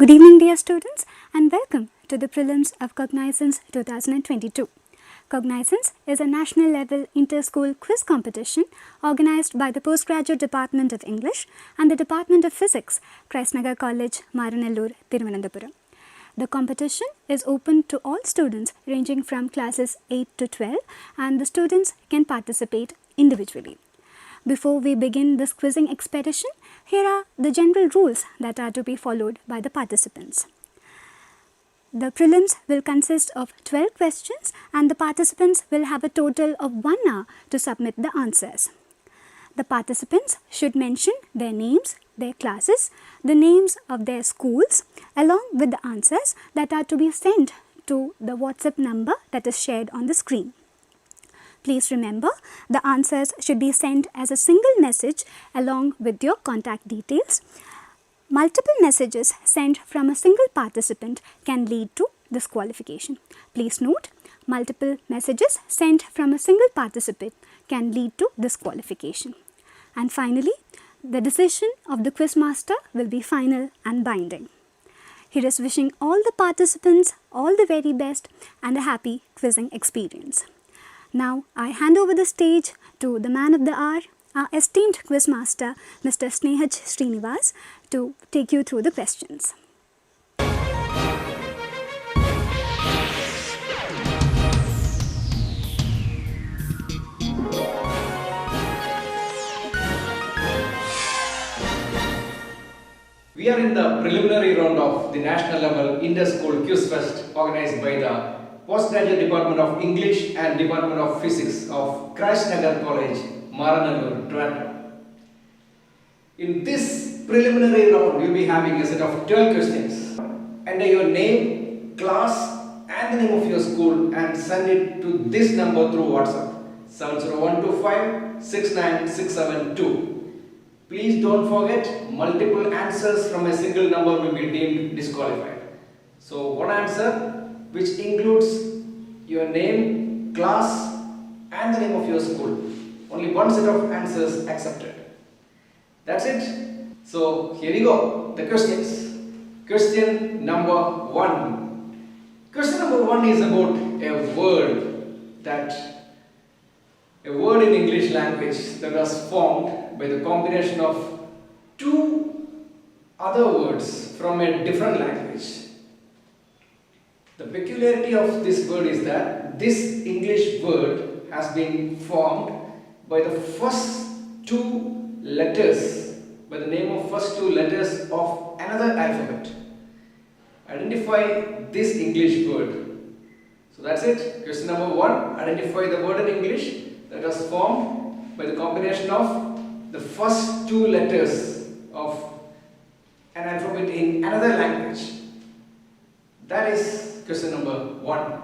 Good evening, dear students, and welcome to the Prelims of Cognizance 2022. Cognizance is a national level inter-school quiz competition organized by the Postgraduate Department of English and the Department of Physics, Nagar College, Maranalloor, Trivandrum. The competition is open to all students ranging from classes 8 to 12, and the students can participate individually. Before we begin this quizzing expedition, here are the general rules that are to be followed by the participants. The prelims will consist of 12 questions and the participants will have a total of 1 hour to submit the answers. The participants should mention their names, their classes, the names of their schools along with the answers that are to be sent to the WhatsApp number that is shared on the screen. Please remember, the answers should be sent as a single message along with your contact details. Multiple messages sent from a single participant can lead to disqualification. Please note, multiple messages sent from a single participant can lead to disqualification. And finally, the decision of the quizmaster will be final and binding. He is wishing all the participants all the very best and a happy quizzing experience. Now, I hand over the stage to the man of the hour, our esteemed quizmaster, Mr. Snehaj Srinivas, to take you through the questions. We are in the preliminary round of the national level Interschool Quiz Fest organized by the Postgraduate Department of English and Department of Physics of Nagar College, Maranalloor, Trivandrum. In this preliminary round, we will be having a set of 12 questions. Enter your name, class and the name of your school and send it to this number through WhatsApp 70125 69672. Please don't forget, multiple answers from a single number will be deemed disqualified. So one answer which includes your name, class and the name of your school. Only one set of answers accepted. That's it. So here we go. The questions. Question number 1. Question number 1 is about a word in English language that was formed by the combination of two other words from a different language. The peculiarity of this word is that this English word has been formed by the first two letters, by the name of first two letters of another alphabet. Identify this English word. So that's it. Question number 1. Identify the word in English that was formed by the combination of the first two letters of an alphabet in another language. That is question number 1.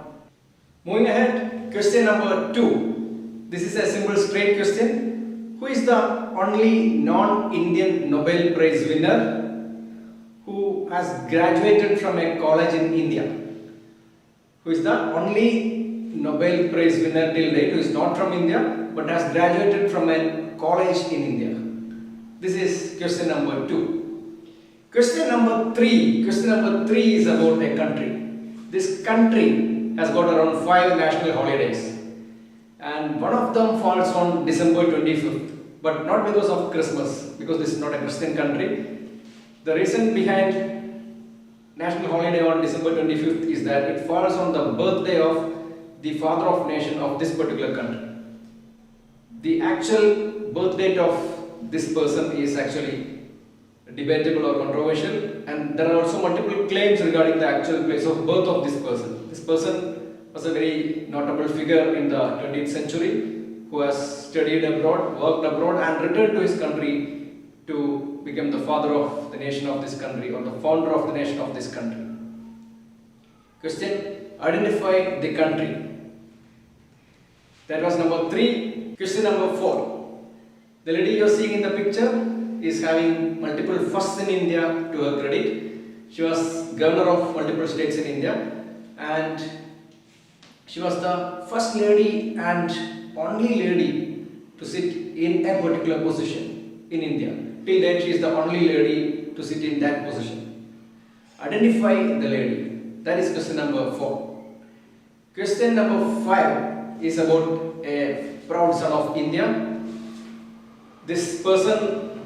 Moving ahead, question number 2. This is a simple straight question. Who is the only non-Indian Nobel Prize winner who has graduated from a college in India? Who is the only Nobel Prize winner till date who is not from India but has graduated from a college in India? This is question number 2. Question number 3. Question number 3 is about a country. This country has got around 5 national holidays and one of them falls on December 25th, but not because of Christmas, because this is not a Christian country. The reason behind national holiday on December 25th is that it falls on the birthday of the father of nation of this particular country. The actual birth date of this person is actually debatable or controversial, and there are also multiple claims regarding the actual place of birth of this person. This person was a very notable figure in the 20th century who has studied abroad, worked abroad and returned to his country to become the father of the nation of this country or the founder of the nation of this country. Question, identify the country. That was number 3. Question number 4. The lady you are seeing in the picture is having multiple firsts in India to her credit. She was governor of multiple states in India and she was the first lady and only lady to sit in a particular position in India. Till then she is the only lady to sit in that position. Identify the lady. That is question number 4. Question number 5 is about a proud son of India. This person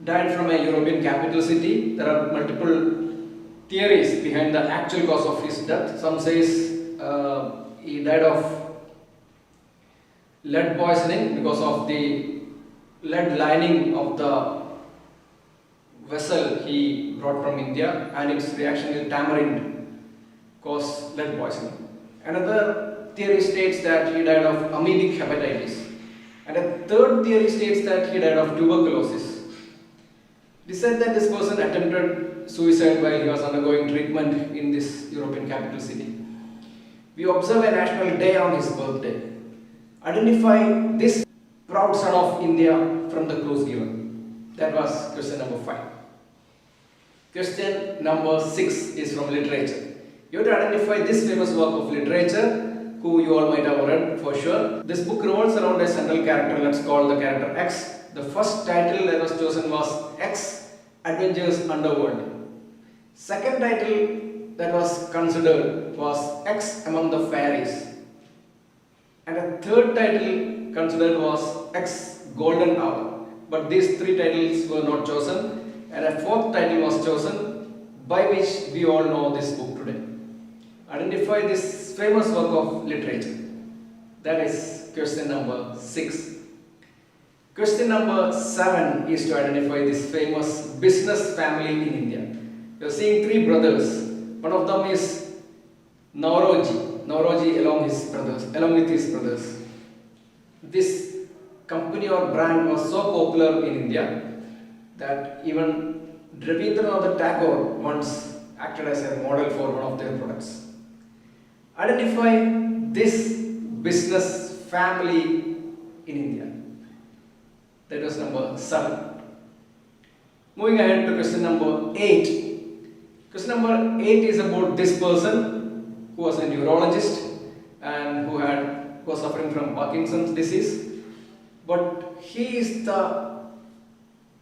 died from a European capital city. There are multiple theories behind the actual cause of his death. Some says he died of lead poisoning because of the lead lining of the vessel he brought from India, and its reaction with tamarind caused lead poisoning. Another theory states that he died of amoebic hepatitis, and a third theory states that he died of tuberculosis. It is said that this person attempted suicide while he was undergoing treatment in this European capital city. We observe a national day on his birthday. Identify this proud son of India from the clues given. That was question number 5. Question number 6 is from literature. You have to identify this famous work of literature, who you all might have read for sure. This book revolves around a central character, let's call the character X. The first title that was chosen was X Adventures Underworld. Second title that was considered was X Among the Fairies. And a third title considered was X Golden Hour. But these 3 titles were not chosen, and a 4th title was chosen, by which we all know this book today. Identify this famous work of literature. That is question number 6. Question number 7 is to identify this famous business family in India. You are seeing 3 brothers. One of them is Nauroji along with his brothers. This company or brand was so popular in India that even Trivandrum Tagore once acted as a model for one of their products. Identify this business family in India. That was number 7. Moving ahead to question number 8. Question number 8 is about this person who was a neurologist and who was suffering from Parkinson's disease. But he is the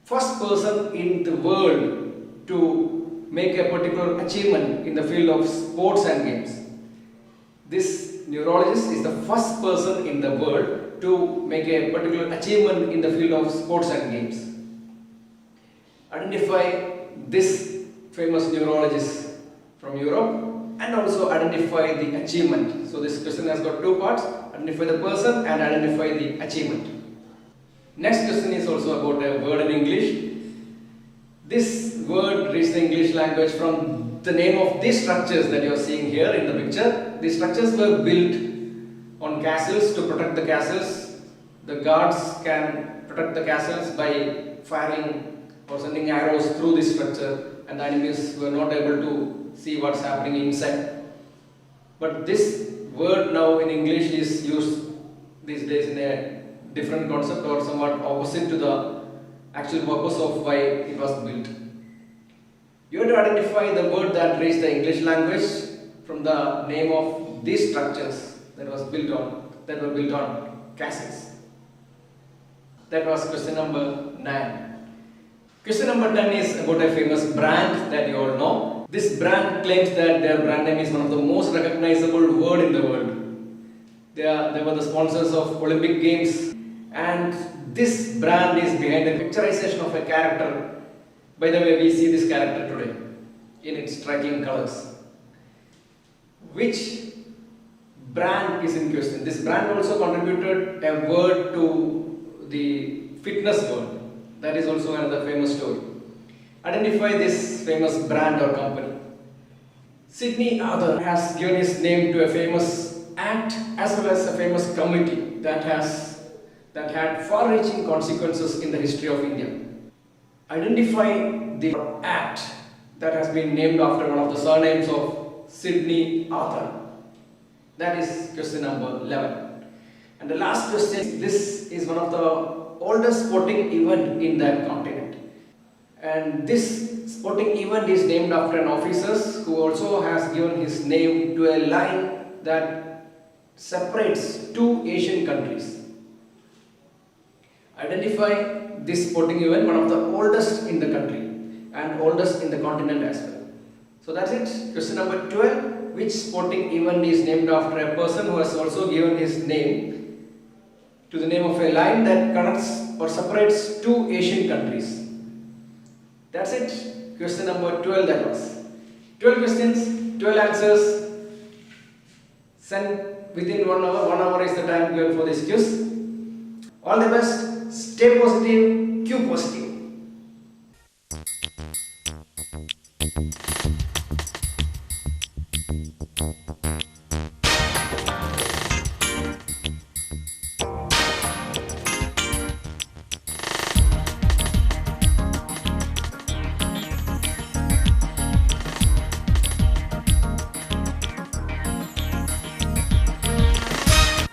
first person in the world to make a particular achievement in the field of sports and games. This neurologist is the first person in the world to make a particular achievement in the field of sports and games. Identify this famous neurologist from Europe and also identify the achievement. So this question has got 2 parts: identify the person and identify the achievement. Next question is also about a word in English. This word reached the English language from the name of these structures that you are seeing here in the picture. These structures were built on castles to protect the castles. The guards can protect the castles by firing or sending arrows through this structure, and the enemies were not able to see what's happening inside. But this word now in English is used these days in a different concept or somewhat opposite to the actual purpose of why it was built. You have to identify the word that reached the English language from the name of these structures that were built on castles. That was question number 9. Question number 10 is about a famous brand that you all know. This brand claims that their brand name is one of the most recognizable word in the world. They were the sponsors of Olympic Games, and this brand is behind the picturization of a character. By the way, we see this character today in its striking colors. Which brand is in question? This brand also contributed a word to the fitness world. That is also another famous story. Identify this famous brand or company. Sydney Arthur has given his name to a famous act as well as a famous committee that had far-reaching consequences in the history of India. Identify the act that has been named after one of the surnames of Sydney Arthur. That is question number 11. And the last question, this is one of the oldest sporting event in that continent. And this sporting event is named after an officer who also has given his name to a line that separates 2 Asian countries. Identify this sporting event, one of the oldest in the country. and oldest in the continent as well. So that's it. Question number 12. Which sporting event is named after a person who has also given his name to the name of a line that connects or separates two Asian countries? That's it. Question number 12 that was. 12 questions, 12 answers. Send within 1 hour. 1 hour is the time given for this quiz. All the best. Stay positive. Q positive.